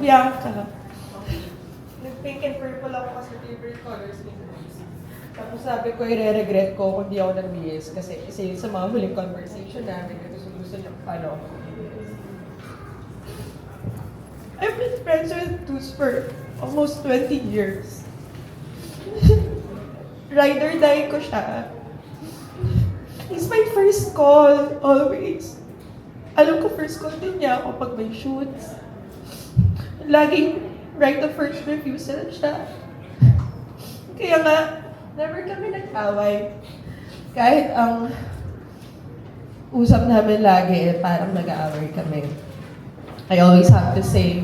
Bianca. Nag-pink and purple ako kasi favorite colors ni Grace. Tapos sabi ko, i-regret ko kung di ako nag-BS kasi sa mga huling conversation namin, gusto niya paano ako mag-BS. I've been friends with Toots for almost 20 years. Ride or die ko siya. He's my first call, always. Alam ko first call din niya ako pag may shoots. Laging right of first refusal siya. Kaya nga, never kami nag-away. Kahit ang usap namin lagi, parang nag-aaway kami. I always have to say,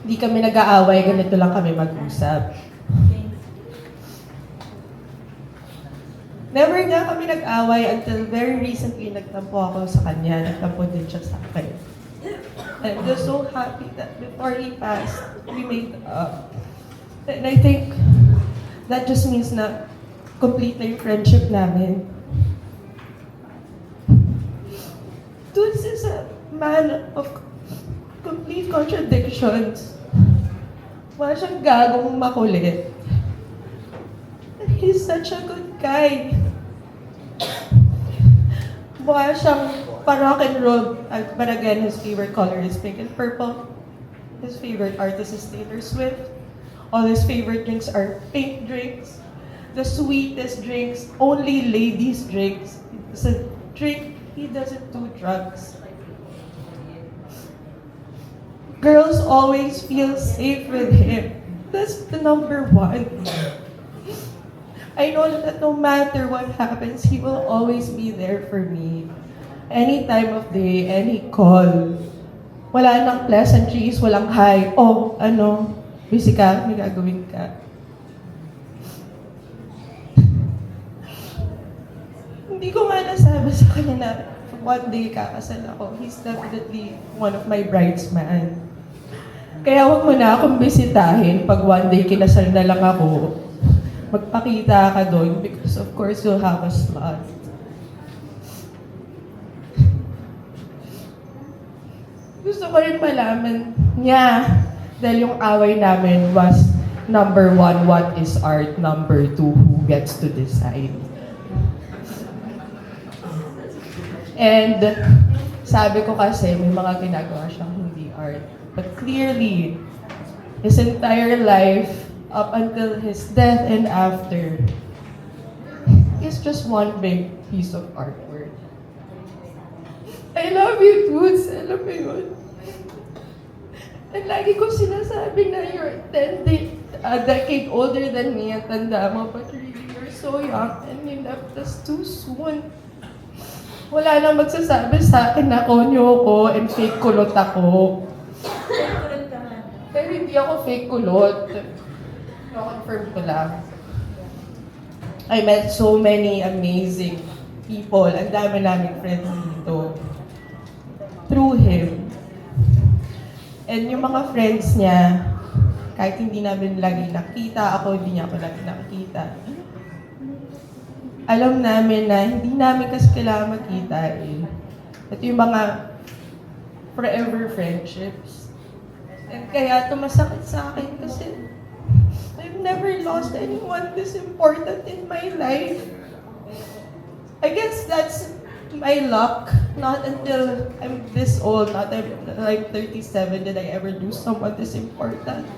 di kami nag-aaway, ganito lang kami mag-usap. Never nga kami nag-away until very recently nagtampo ako sa kanya, nagtampo din siya sa akin. I'm just so happy that before he passed, we made up. And I think that just means na complete na yung friendship namin. Toots is a man of complete contradictions. Wala siyang gagong makulit. And he's such a good guy. Mukha siyang pa-rock and roll, but again, his favorite color is pink and purple. His favorite artist is Taylor Swift. All his favorite drinks are pink drinks. The sweetest drinks, only ladies drinks. He doesn't drink, he doesn't do drugs. Girls always feel safe with him. That's the number one. I know that no matter what happens, he will always be there for me. Any time of day, any call. Wala nang pleasantries, walang hi. Oh, ano, busy ka, may gagawin ka. Hindi ko nga nasabi sa kanya na one day kakasal ako. He's definitely one of my bridesmen. Kaya wag mo na akong bisitahin pag one day kinasal na lang ako. Magpakita ka doon because of course you'll have a slot. Gusto ko rin malaman niya dahil yung away namin was number 1, what is art? Number 2, who gets to decide? And sabi ko kasi may mga ginagawa siyang hindi art. But clearly, his entire life, up until his death and after, is just one big piece of artwork. I love you, Toots. Alam mo yun. And lagi ko sinasabi na you're a decade older than me at tanda mo, but really, you're so young and you left us too soon. Wala nang magsasabi sa akin na konyo ko and fake kulot ako. Pero hindi ako fake kulot. No-confirm ko lang. I met so many amazing people. Ang dami naming friends dito. Through him. And yung mga friends niya, kahit hindi namin lagi nakita, ako hindi niya ako lagi nakita. Alam namin na hindi namin kasi kailangan magkita eh. At yung mga forever friendships. And kaya tumasakit sa akin kasi I've never lost anyone this important in my life. I guess that's my luck. Not until I'm this old, not until I'm 37, did I ever lose someone this important.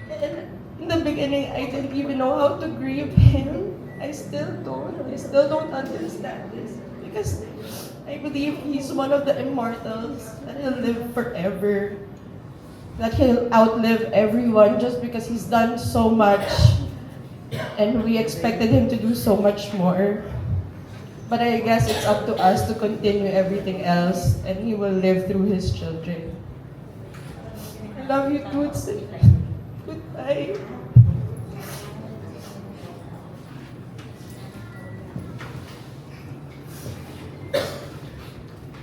And in the beginning, I didn't even know how to grieve him. I still don't understand this. Because I believe he's one of the immortals that he'll live forever. That he'll outlive everyone just because he's done so much and we expected him to do so much more. But I guess it's up to us to continue everything else and he will live through his children. I love you, Toots. Goodbye.